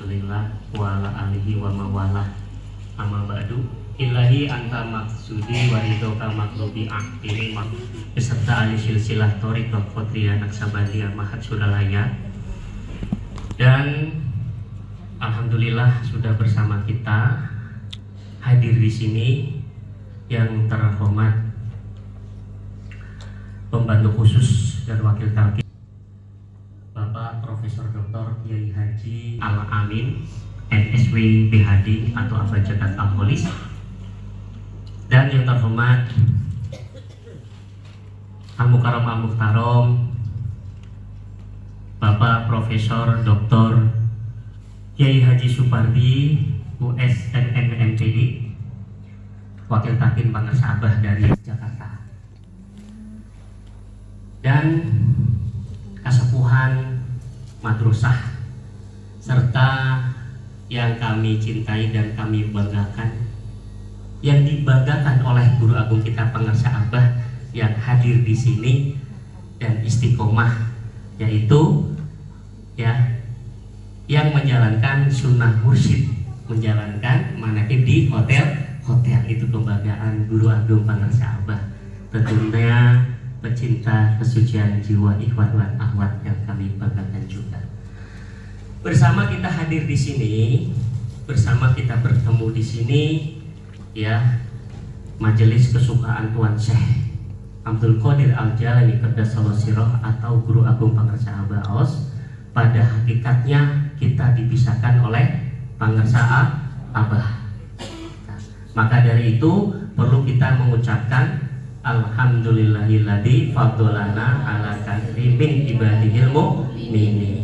Rasulillah wa ala alihi wa mawalah. Amma ba'du. Ilahi anta maksudi wa ridhoka maklubi ini beserta ahli silsilah Thariqah Qadiriyah Naqsabandiyah Mahat Suralaya. Dan alhamdulillah sudah bersama kita hadir di sini yang terhormat pembantu khusus dan wakil talqin Bapak Profesor Dr. Kiai Haji Al-Amin MSW BHD atau Abah Jagat Al-Kholis, dan yang terhormat Al-Mukarram Al-Muhtaram Bapak Profesor Dr. Kiai Haji Supardi USNM MPD, wakil talqin Bangsa Abah dari Jakarta, dan kasepuhan madrasah serta yang kami cintai dan kami banggakan, yang dibanggakan oleh Guru Agung kita Bangsa Abah yang hadir di sini dan istiqomah, yaitu yang menjalankan sunnah mursyid, menjalankan manaqib di hotel itu kebanggaan Guru Agung Bangsa Abah. Tentunya pecinta kesucian jiwa ikhwan dan akhwat yang kami banggakan juga. Bersama kita hadir di sini, bersama kita bertemu di sini, majelis kesukaan Tuan Syekh Abdul Qadir Al-Jalani Qaddasallahu sirrah atau Guru Agung Bangsa Abah Aus. Pada hakikatnya kita dipisahkan oleh Bangsa Abah. Maka dari itu perlu kita mengucapkan Alhamdulillahilladzi fadolana ala katsiri min ibadihil mu'minin.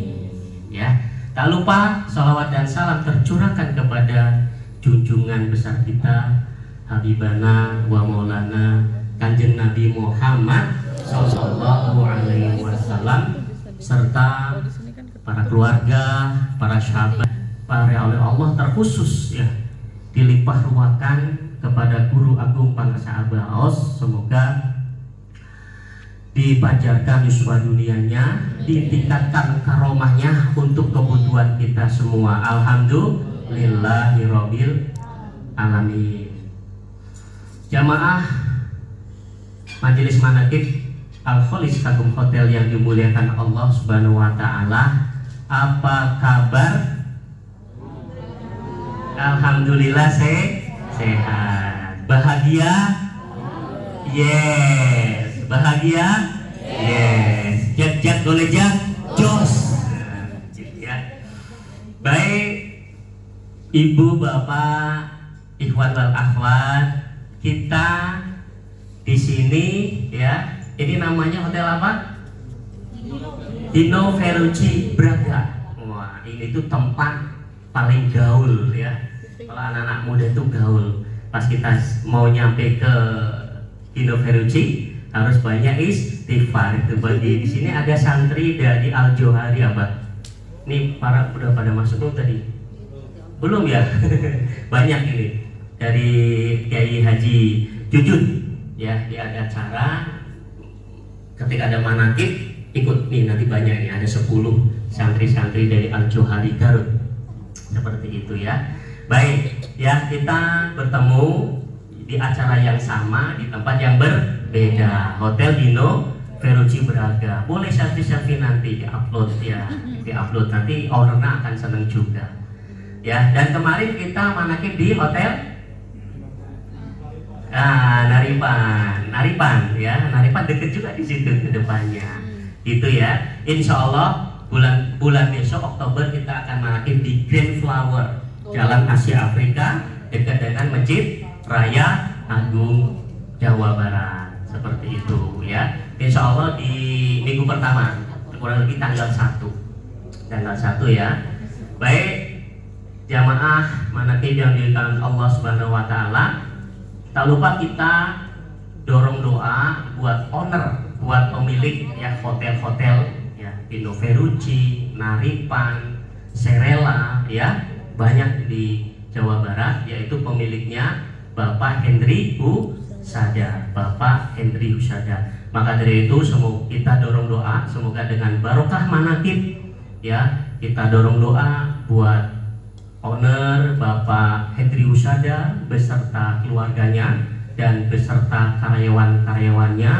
Tak lupa salawat dan salam tercurahkan kepada junjungan besar kita Habibana wa Maulana Kanjeng Nabi Muhammad Sallallahu Alaihi Wasallam, serta para keluarga, para sahabat, para oleh Allah terkhusus dilimpah ruahkan kepada Guru Agung Bangsa Abah Aus. Semoga dipanjarkan yuswa dunianya, ditingkatkan karomahnya untuk kebutuhan kita semua. Alhamdulillahirabbil alamin. Jamaah Majelis Manaqib Al-Kholis Kagum Hotel yang dimuliakan Allah Subhanahu wa taala, apa kabar? Alhamdulillah sehat. Bahagia? Yes. Bahagia? Yes. Jak golejak jos. Baik, Ibu, Bapak, ikhwan wal akhwat, kita di sini ini namanya hotel apa? Dino Ferrucci Braga. Wah, ini tuh tempat paling gaul Kalau anak-anak muda tuh gaul. Pas kita mau nyampe ke Dino Ferrucci harus banyak istighfar. Itu bagi di sini ada santri dari Al Johari Abah. Ini udah pada masuk belum tadi? Belum ya? Banyak ini dari Kiai Haji Jujun dia ada acara ketika ada manaqib ikut nih, nanti banyak nih, ada 10 santri-santri dari Al Johari Garut seperti itu Baik kita bertemu di acara yang sama di tempat yang berbeda, Hotel Dino Ferrucci Braga. Boleh selfie nanti diupload nanti ownernya akan seneng juga Dan kemarin kita manaqib di hotel Naripan Naripan deket juga di situ ke depannya Insya Allah bulan besok Oktober kita akan manaqib di Grand Flower Jalan Asia Afrika dekat dengan Masjid Raya Agung Jawa Barat, seperti itu Insya Allah di minggu pertama, kurang lebih tanggal 1 Baik, jamaah manaqib yang dimuliakan Allah Subhanahu wa taala, tak lupa kita dorong doa buat owner, buat pemilik hotel-hotel Dino Ferrucci, Naripan, Serela banyak di Jawa Barat, yaitu pemiliknya Bapak Hendri Husada. Maka dari itu semoga kita dorong doa, semoga dengan barokah manaqib kita dorong doa buat beserta keluarganya dan beserta karyawan-karyawannya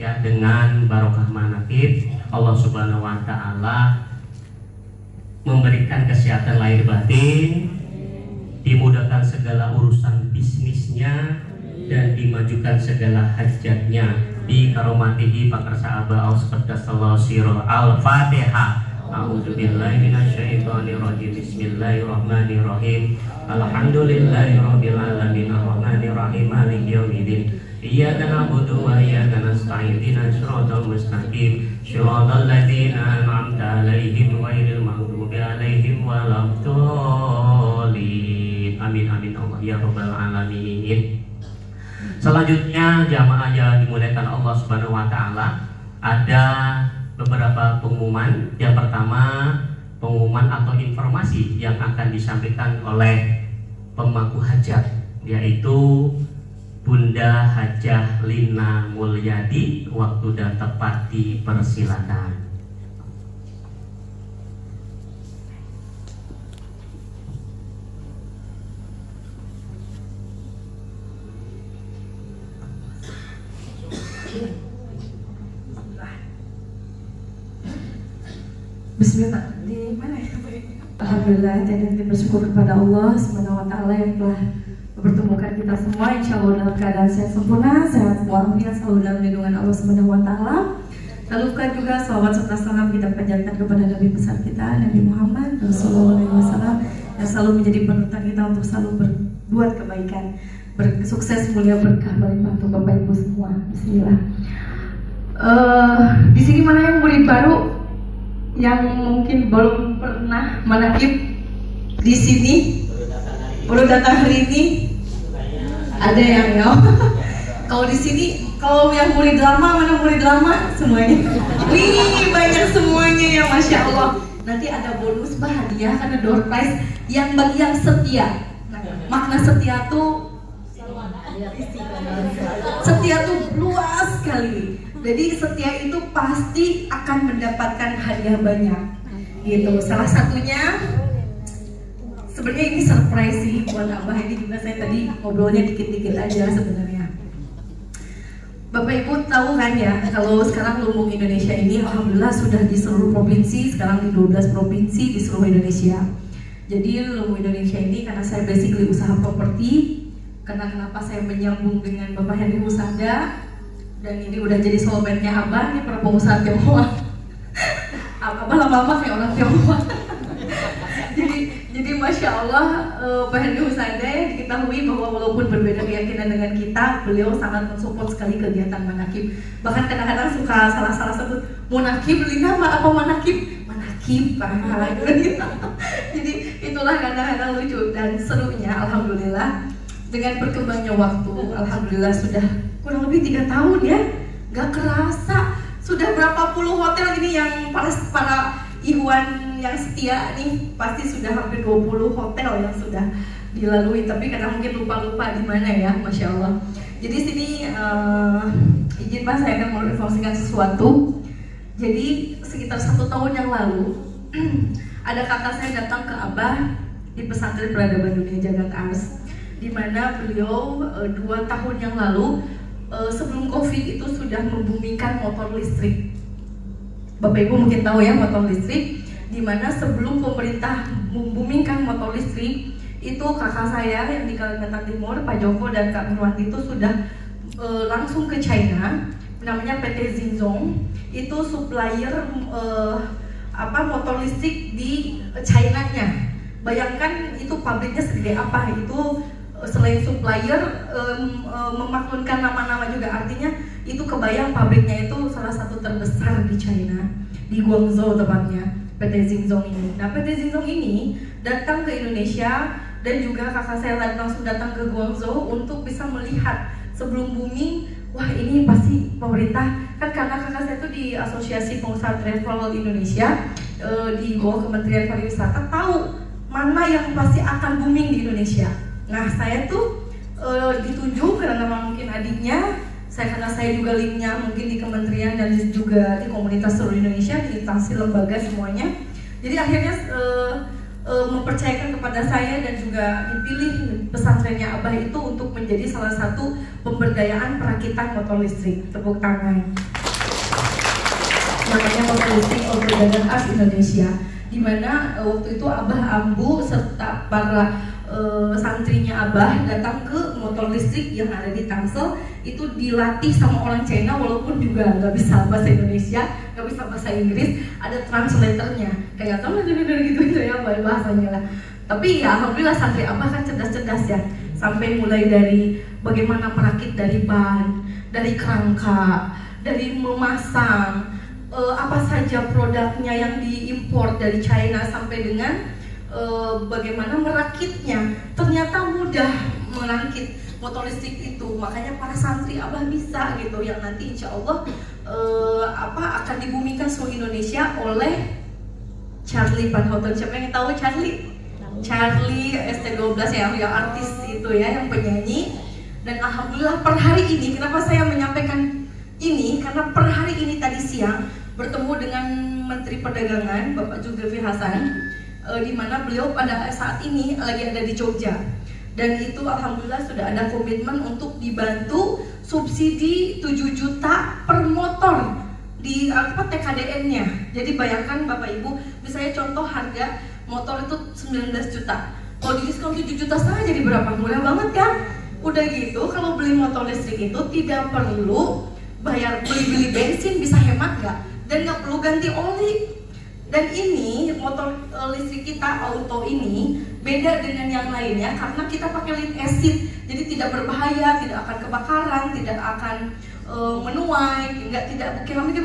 ya, dengan barokah manaqib Allah Subhanahu wa taala memberikan kesehatan lahir batin, dimudahkan segala urusan bisnisnya dan dimajukan segala hajatnya bi karomatihi pakarsa aba aus qaddasallahu sirah. Al-Fatihah. A'udzubillahi minasyaitonirrajim. Bismillahirrahmanirrahim. Alhamdulillahirabbil alamin arrahmanirrahim maliki yaumiddin. Iyyaka na'budu wa iyyaka nasta'in ihdinas siratal mustaqim siratal ladzina an'amta 'alaihim ghairil maghdubi 'alaihim waladdallin. Amin amin Allah ya rabbal alamin. Selanjutnya jamaah yang dimuliakan Allah Subhanahu wa taala, ada beberapa pengumuman. Yang pertama, pengumuman atau informasi yang akan disampaikan oleh pemangku hajat, yaitu Bunda Hajah Lina Mulyadi. Waktu dan tepat dipersilakan. Bismillah. Di mana ya? Alhamdulillah, kita bersyukur kepada Allah Subhanahu wa taala yang telah mempertemukan kita semua insyaallah dalam keadaan sehat sempurna, sehat walafiat, selalu dalam lindungan Allah Subhanahu wa taala. Lalu juga salawat serta salam kita panjatkan kepada Nabi besar kita Nabi Muhammad SAW yang selalu menjadi panutan kita untuk selalu berbuat kebaikan, bersukses, mulia, berkah, berlimpah untuk Bapak Ibu semua. Bismillah. Di sini mana yang murid baru yang mungkin belum pernah manaqib di sini, baru datang hari ini? Ada yang ya? Kalau di sini, kalau yang murid lama, mana murid lama? Semuanya. Wih, banyak semuanya ya, masya Allah. Nanti ada bonus hadiah karena door prize yang bagi yang setia. Makna setia tuh luas sekali. Jadi setia itu pasti akan mendapatkan hadiah banyak, gitu. Salah satunya, sebenarnya ini surprise sih buat Abah. Ini juga saya tadi ngobrolnya dikit-dikit aja sebenarnya. Bapak Ibu tahu kan ya, kalau sekarang Lumbung Indonesia ini alhamdulillah sudah di seluruh provinsi, sekarang di 12 provinsi di seluruh Indonesia. Jadi Lumbung Indonesia ini karena saya basically usaha properti, karena kenapa saya menyambung dengan Bapak Henry Husada, dan ini udah jadi soulmate-nya Abah, ini para pengusaha Tionghoa. Abah lama-lama kayak orang Tionghoa. jadi masya Allah, Pak Henry Husada diketahui bahwa walaupun berbeda keyakinan dengan kita, beliau sangat mensupport sekali kegiatan manaqib. Bahkan kadang-kadang suka salah-salah sebut manaqib, Lina apa manaqib? Manaqib, gitu. Jadi itulah kadang-kadang lucu dan serunya, alhamdulillah. Dengan berkembangnya waktu, alhamdulillah sudah kurang lebih 3 tahun ya, gak kerasa sudah berapa puluh hotel ini yang para Ikhwan yang setia nih pasti sudah hampir 20 hotel yang sudah dilalui, tapi karena mungkin lupa-lupa di mana ya, masya Allah. Jadi sini izin Pak, saya akan menginformasikan sesuatu. Jadi sekitar 1 tahun yang lalu ada kakak saya datang ke Abah di pesantren Peradaban Dunia Jagat Ars, di mana beliau 2 tahun yang lalu sebelum Covid itu sudah membumikan motor listrik. Bapak Ibu mungkin tahu ya motor listrik, di mana sebelum pemerintah membumingkan motor listrik itu kakak saya yang di Kalimantan Timur, Pak Joko dan Kak Nurwati itu sudah langsung ke China, namanya PT Zinzong, itu supplier motor listrik di China-nya. Bayangkan itu pabriknya segede apa, itu selain supplier memaklunkan nama-nama juga, artinya itu kebayang pabriknya itu salah satu terbesar di China, di Guangzhou tepatnya, PT Zinzong ini. Nah, PT Zinzong ini datang ke Indonesia dan juga kakak saya langsung datang ke Guangzhou untuk bisa melihat sebelum booming. Wah, ini pasti pemerintah, kan karena kakak saya itu di Asosiasi Pengusaha Travel Indonesia di bawah Kementerian Pariwisata, tahu mana yang pasti akan booming di Indonesia. Nah, saya tuh ditunjuk karena mungkin adiknya, karena saya juga linknya mungkin di kementerian dan juga di komunitas seluruh Indonesia, di instansi lembaga semuanya. Jadi akhirnya mempercayakan kepada saya dan juga dipilih pesantrennya Abah itu untuk menjadi salah satu pemberdayaan perakitan motor listrik. Tepuk tangan. Namanya Motor Listrik Outdoor Art Indonesia, di mana waktu itu Abah Ambu serta para santrinya Abah datang ke motor listrik yang ada di Tangsel. Itu dilatih sama orang China, walaupun juga nggak bisa bahasa Indonesia, nggak bisa bahasa Inggris, ada translatornya kayak gitu ya bahasanya lah. Tapi ya alhamdulillah santri Abah kan cerdas-cerdas ya, sampai mulai dari bagaimana merakit dari ban, dari kerangka, dari memasang apa saja produknya yang diimpor dari China, sampai dengan bagaimana merakitnya. Ternyata mudah merakit motor listrik itu, makanya para santri Abah bisa gitu, yang nanti insya Allah akan dibumikan seluruh Indonesia oleh Charlie Van Houten. Siapa yang tahu Charlie? Charlie ST12 yang artis itu ya, yang penyanyi. Dan alhamdulillah per hari ini, kenapa saya menyampaikan ini? Karena per hari ini tadi siang bertemu dengan Menteri Perdagangan Bapak Zulkifli Hasan, di mana beliau pada saat ini lagi ada di Jogja, dan itu alhamdulillah sudah ada komitmen untuk dibantu subsidi 7 juta per motor di TKDN-nya. Jadi bayangkan Bapak Ibu, misalnya contoh harga motor itu 19 juta, kalau di diskon 7 juta setengah jadi berapa? Murah banget kan? Udah gitu, kalau beli motor listrik itu tidak perlu bayar beli bensin, bisa hemat nggak? Dan nggak perlu ganti oli. Dan ini motor listrik kita auto ini beda dengan yang lainnya karena kita pakai lead acid, jadi tidak berbahaya, tidak akan kebakaran, tidak akan menuai,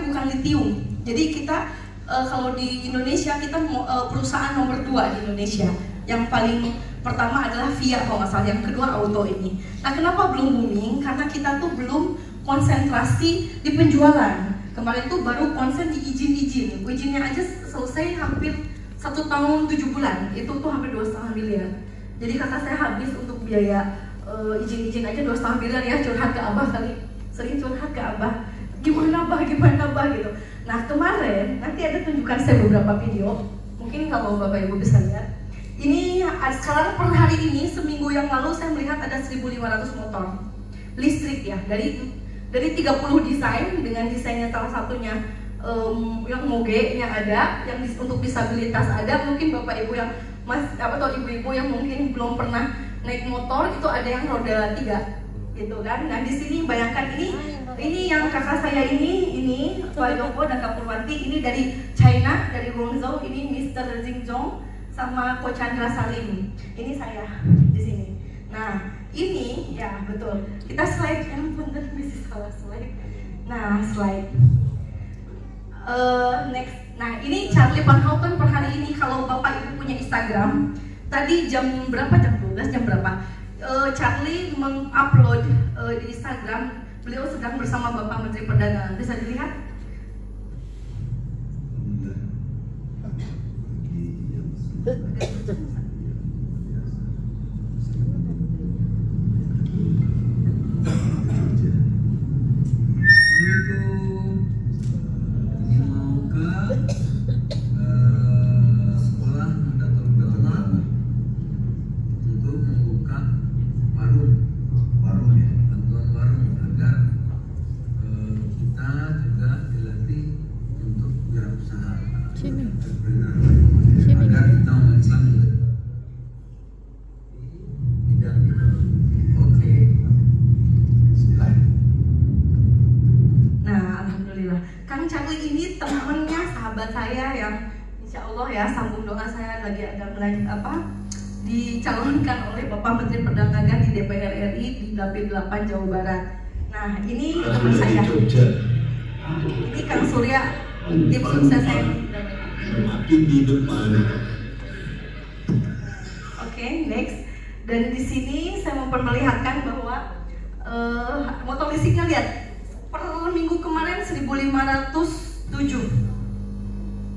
bukan litium. Jadi kita kalau di Indonesia kita perusahaan nomor 2 di Indonesia. Yang paling pertama adalah Via kalau nggak salah, yang kedua auto ini. Nah kenapa belum booming? Karena kita tuh belum konsentrasi di penjualan. Kemarin tuh baru konsen di izin-izin, izinnya aja selesai hampir 1 tahun 7 bulan, itu tuh hampir 2,5 miliar. Jadi kakak saya habis untuk biaya izin-izin aja 2,5 miliar ya, curhat ke Abah kali, sering curhat ke Abah, gimana Abah gitu. Nah kemarin, nanti ada tunjukkan saya beberapa video, mungkin kalau Bapak Ibu bisa lihat. Ini sekarang per hari ini, seminggu yang lalu saya melihat ada 1.500 motor listrik ya, dari 30 desain, dengan desainnya salah satunya yang moge-nya ada, yang untuk disabilitas ada. Mungkin Bapak Ibu yang atau ibu-ibu yang mungkin belum pernah naik motor, itu ada yang roda 3 gitu kan. Nah di sini bayangkan ini yang kakak saya ini Pak Joko dan Kak Purwanti, ini dari China, dari Guangzhou, ini Mr. Jingjong sama Ko Chandra Salim, ini saya di sini. Nah ini ya betul, kita slide yang bener, bisa salah slide. Nah slide next. Nah ini Charlie Van Houten per hari ini. Kalau Bapak Ibu punya Instagram, tadi jam berapa? Jam 12, jam berapa? Charlie mengupload di Instagram, beliau sedang bersama Bapak Menteri Perdagangan, bisa dilihat? Dicalonkan oleh Bapak Menteri Perdagangan di DPR RI di Dapil 8 Jawa Barat. Nah ini teman saya, ini Kang Surya, tim sukses saya. Oke, next. Dan di sini saya memperlihatkan bahwa motor listriknya, lihat, per minggu kemarin 1.507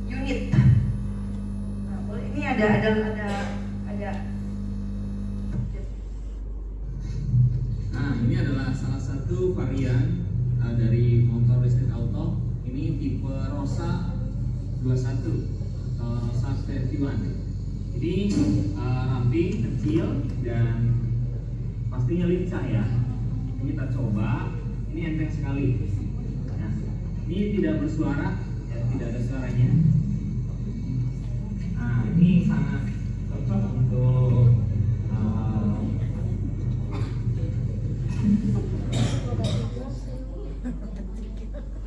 unit. Nah, ini ada. Nah, ini adalah salah satu varian dari motor listrik auto. Ini tipe Rosa 21 atau Rosa 21. Jadi rapi, kecil, dan pastinya lincah ya. Ini kita coba, ini enteng sekali. Ya. Ini tidak bersuara, ya, tidak ada suaranya. Nah, ini sangat cocok untuk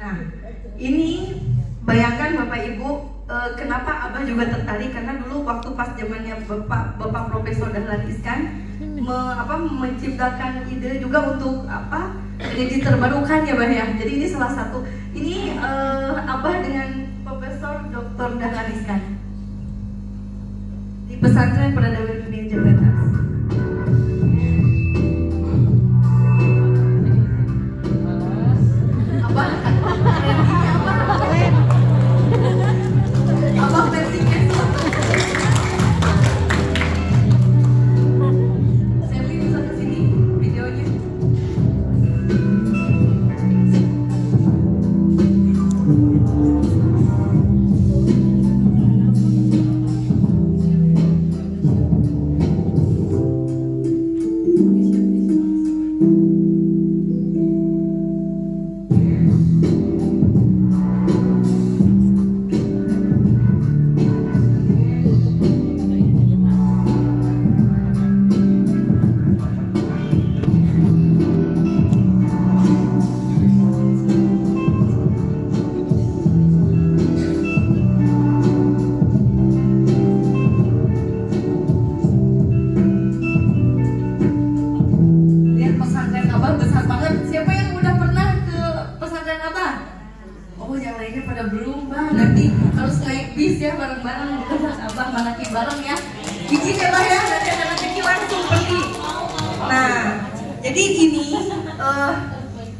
Nah, ini bayangkan Bapak Ibu, kenapa Abah juga tertarik karena dulu waktu pas zamannya Bapak Profesor Dahlan Iskan menciptakan ide juga untuk energi terbarukan ya Bah ya. Jadi ini salah satu. Ini Abah dengan Profesor Dr. Dahlan Iskan di Pesantren Peradaban Dunia Jakarta. Abang versi kesel. Sally bisa kesini videonya.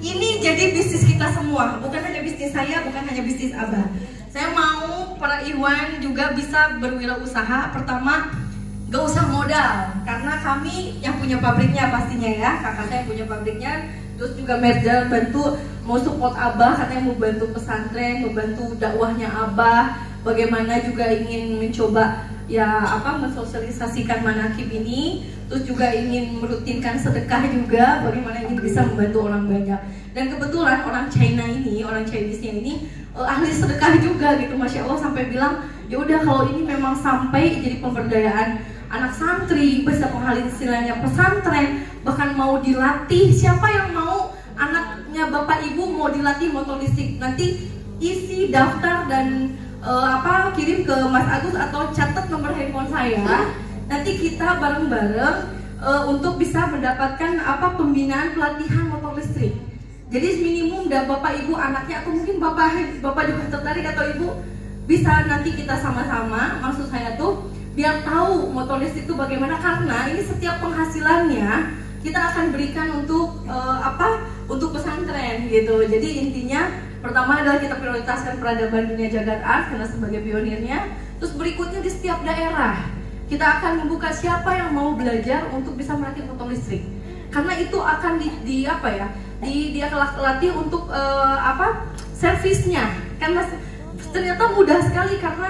Ini jadi bisnis kita semua, bukan hanya bisnis saya, bukan hanya bisnis Abah. Saya mau para Ikhwan juga bisa berwirausaha. Pertama, gak usah modal, karena kami yang punya pabriknya pastinya ya, kakak saya yang punya pabriknya. Terus juga Merja bantu mau support Abah, katanya mau bantu pesantren, mau bantu dakwahnya Abah. Bagaimana juga ingin mencoba mensosialisasikan manakib ini. Terus juga ingin merutinkan sedekah juga, bagaimana ingin bisa membantu orang banyak. Dan kebetulan orang China ini, orang Chinese-nya ini ahli sedekah juga gitu, Masya Allah, sampai bilang ya udah kalau ini memang sampai jadi pemberdayaan anak santri, bisa penghasilannya pesantren, bahkan mau dilatih, siapa yang mau anaknya Bapak Ibu mau dilatih motor listrik, nanti isi daftar dan kirim ke Mas Agus atau catat nomor handphone saya. Nanti kita bareng-bareng untuk bisa mendapatkan pembinaan pelatihan motor listrik. Jadi minimum dan Bapak Ibu anaknya atau mungkin Bapak juga tertarik atau Ibu bisa nanti kita sama-sama, maksud saya tuh biar tahu motor listrik itu bagaimana, karena ini setiap penghasilannya kita akan berikan untuk untuk pesantren gitu. Jadi intinya pertama adalah kita prioritaskan peradaban dunia jagat art karena sebagai pionirnya. Terus berikutnya di setiap daerah kita akan membuka siapa yang mau belajar untuk bisa merakit motor listrik, karena itu akan dia latih untuk servisnya, karena ternyata mudah sekali karena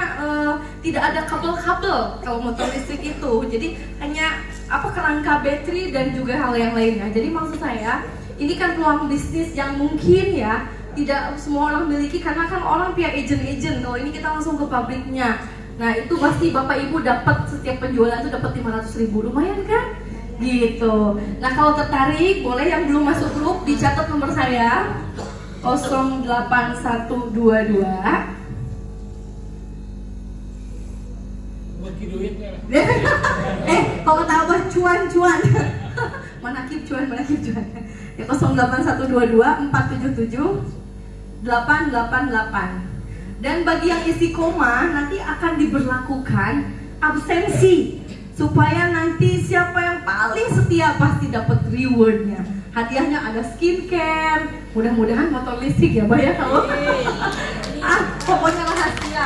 tidak ada kabel-kabel kalau motor listrik itu, jadi hanya kerangka baterai dan juga hal yang lainnya. Jadi maksud saya ini kan peluang bisnis yang mungkin ya tidak semua orang miliki, karena kan orang via agent. Kalau ini kita langsung ke pabriknya. Nah itu pasti Bapak Ibu dapat setiap penjualan itu dapat 500.000, lumayan kan? Gitu. Nah kalau tertarik boleh yang belum masuk grup dicatat nomor saya 08122. Kalau kata Abah cuan. Manakib cuan. Ya 08122 477 888. Dan bagi yang istiqomah nanti akan diberlakukan absensi supaya nanti siapa yang paling setia pasti dapat rewardnya. Hadiahnya ada skincare, mudah-mudahan motor listrik ya Mbak ya kalau pokoknya rahasia.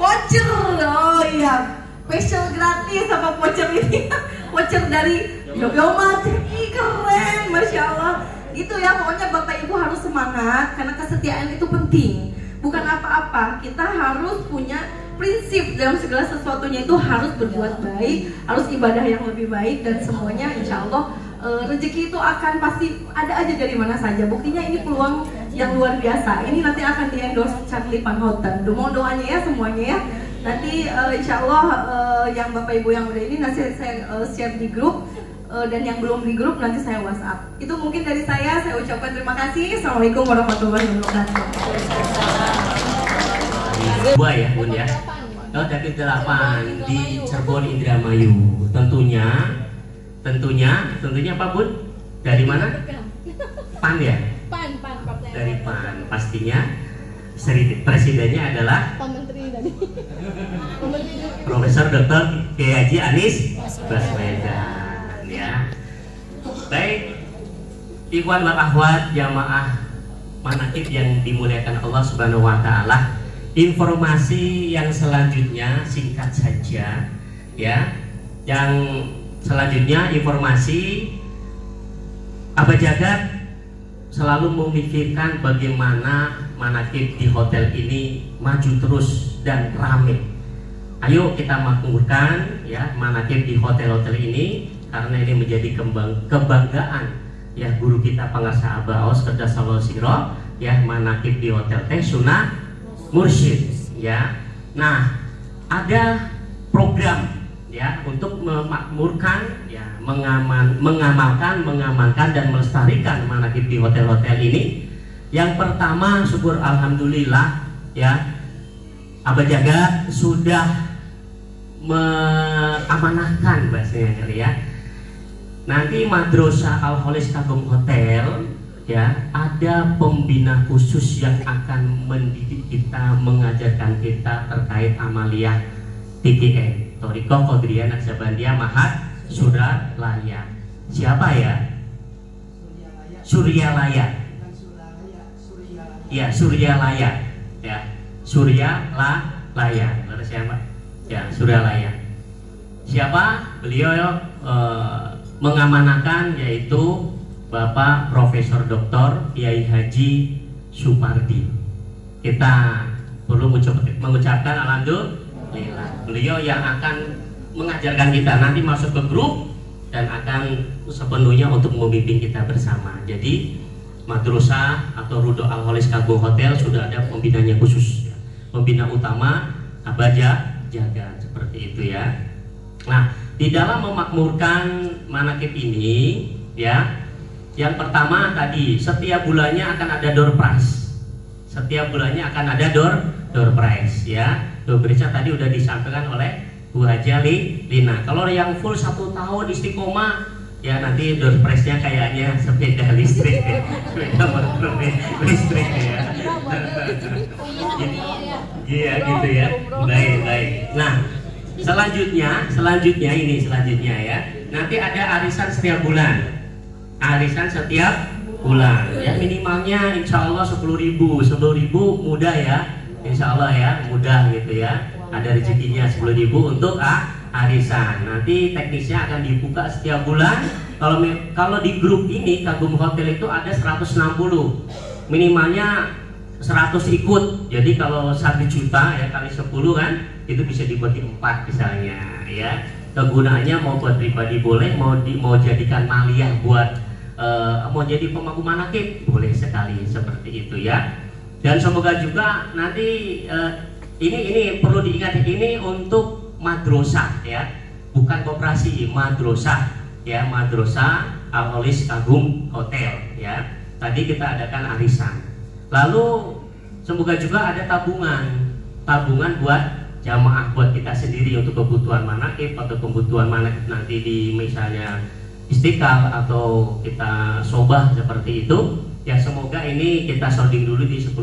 Voucher, oh iya, special gratis sama voucher ini. Voucher dari Yogyamart, keren, Masya Allah. Gitu ya, pokoknya Bapak Ibu harus semangat karena kesetiaan itu penting. bukan apa-apa. Kita harus punya prinsip dalam segala sesuatunya, itu harus berbuat baik, harus ibadah yang lebih baik, dan semuanya insya Allah rezeki itu akan pasti ada aja dari mana saja. Buktinya ini peluang yang luar biasa. Ini nanti akan di-endorse Charlie Van Houten. Mohon doanya ya semuanya ya. Nanti insya Allah yang Bapak Ibu yang udah ini nanti saya share di grup, dan yang belum di grup nanti saya WhatsApp. Itu mungkin dari saya ucapkan terima kasih. Assalamualaikum warahmatullahi wabarakatuh. Dua ya Bun ya. Oh, dari 8 di Cirebon Indramayu. Tentunya Pak Bun? Dari mana? PAN ya? PAN. Dari PAN. Pastinya presidennya adalah Pak Menteri tadi. Profesor Dr. Kiai Haji Anies Baswedan ya. Baik, ikhwan wal akhwat jamaah manaqib yang dimuliakan Allah Subhanahu wa taala. Informasi yang selanjutnya singkat saja ya. Yang selanjutnya informasi Abah Jagat selalu memikirkan bagaimana manaqib di hotel ini maju terus dan ramai. Ayo kita makmurkan ya manaqib di hotel-hotel ini, karena ini menjadi kebanggaan ya guru kita Pangarsa Abah Aus Qaddasallahu sirroh ya, manaqib di hotel teh sunah mursyid ya. Nah, ada program ya untuk memakmurkan ya, mengamalkan dan melestarikan manaqib di hotel-hotel ini. Yang pertama, syukur alhamdulillah ya, Abah Jagat sudah mengamanahkan bahasanya ya. Nanti Madrasah Al-Kholis Kagum Hotel ya, ada pembina khusus yang akan mendidik kita, mengajarkan kita terkait amaliyah TKN, Thariqah Qadiriyah Naqsabandiyah Mahat Suralaya. Siapa ya? Suryalaya. Ya, Suryalaya. Ya, Suryalaya. Lalu siapa? Ya, Suryalaya. Siapa? Beliau mengamanahkan, yaitu Bapak Profesor Dr. Kiai Haji Supardi. Kita perlu mengucapkan alhamdulillah. Beliau yang akan mengajarkan kita, nanti masuk ke grup dan akan sepenuhnya untuk membimbing kita bersama. Jadi madrasah atau Rudo Al-Kholis Kagum Hotel sudah ada pembinanya khusus. Pembina utama Abah Jagat, seperti itu ya. Nah, di dalam memakmurkan manaqib ini ya, yang pertama tadi, setiap bulannya akan ada door prize. Setiap bulannya akan ada door prize ya. Door prize-nya tadi udah disampaikan oleh Bu Haja Lina. Kalau yang full 1 tahun istiqomah ya, nanti door prize-nya kayaknya sepeda listrik ya. Sepeda motor listrik ya. Iya gitu ya. Baik. Nah, selanjutnya ya. Nanti ada arisan setiap bulan. Ya, minimalnya insya Allah 10.000 mudah ya, insya Allah ya, mudah gitu ya. Ada rezekinya 10.000 untuk arisan. Nanti teknisnya akan dibuka setiap bulan. Kalau di grup ini Kagum Hotel itu ada 160, minimalnya 100 ikut. Jadi kalau 1 juta ya kali 10 kan, itu bisa dibagi 4 misalnya ya. Kegunaannya mau buat pribadi boleh, mau jadikan maliyah buat mau jadi pemangku manaqib boleh sekali, seperti itu ya. Dan semoga juga nanti ini perlu diingat, ini untuk madrasah ya, bukan koperasi, madrasah ya, Madrasah Al-Kholis Kagum Hotel ya. Tadi kita adakan arisan. Lalu semoga juga ada tabungan buat jamaah, buat kita sendiri untuk kebutuhan manaqib atau kebutuhan manaqib nanti di misalnya Istiqlal atau kita sobah seperti itu ya. Semoga ini kita sounding dulu di 10.000.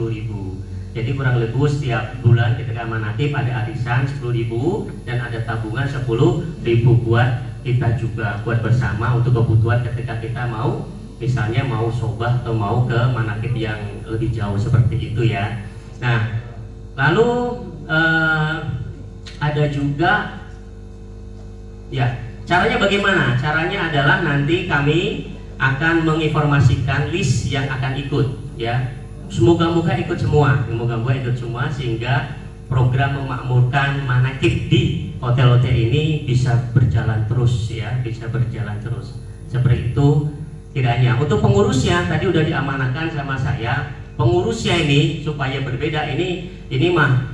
Jadi kurang lebih setiap bulan ketika manaqib ada arisan 10.000 dan ada tabungan 10.000 buat kita juga, buat bersama untuk kebutuhan ketika kita mau misalnya mau sobah atau mau ke manaqib yang lebih jauh, seperti itu ya. Nah, lalu ada juga ya, caranya bagaimana? Caranya adalah nanti kami akan menginformasikan list yang akan ikut ya. semoga-moga ikut semua, sehingga program memakmurkan manakib di hotel-hotel ini bisa berjalan terus ya, seperti itu. Tidak hanya untuk pengurusnya, tadi udah diamanahkan sama saya, pengurusnya ini supaya berbeda, ini mah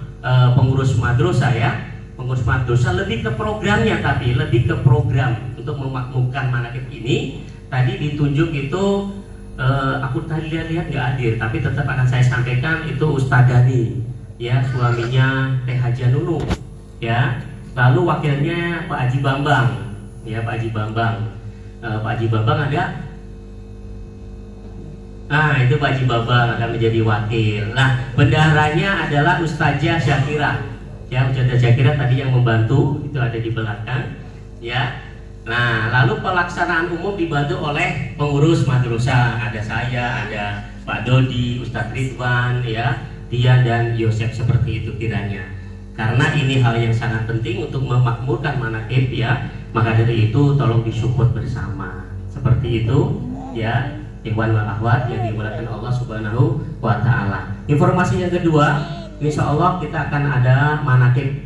pengurus madrasah ya, pengurus madrasah lebih ke programnya, tapi lebih ke program untuk memakmurkan manakib ini. Tadi ditunjuk itu aku tadi lihat nggak hadir, tapi tetap akan saya sampaikan, itu Ustadz Dani ya, suaminya Teh Haja Nunu ya, lalu wakilnya Pak Haji Bambang ya, Pak Haji Bambang ada. Nah, itu Pak Haji Bambang akan menjadi wakil. Nah, bendaharanya adalah Ustazah Syakira. Ya, Ustazah Syakira tadi yang membantu itu ada di belakang. Ya. Nah, lalu pelaksanaan umum dibantu oleh pengurus madrasah. Ada saya, ada Pak Dodi, Ustadz Ridwan, ya, Dian dan Yosef, seperti itu kiranya. Karena ini hal yang sangat penting untuk memakmurkan manakib ya. Maka dari itu tolong disupport bersama. Seperti itu, ya. Ikhwan wal akhwat yang dimuliakan Allah Subhanahu wa taala. Informasi yang kedua, insya Allah kita akan ada manakib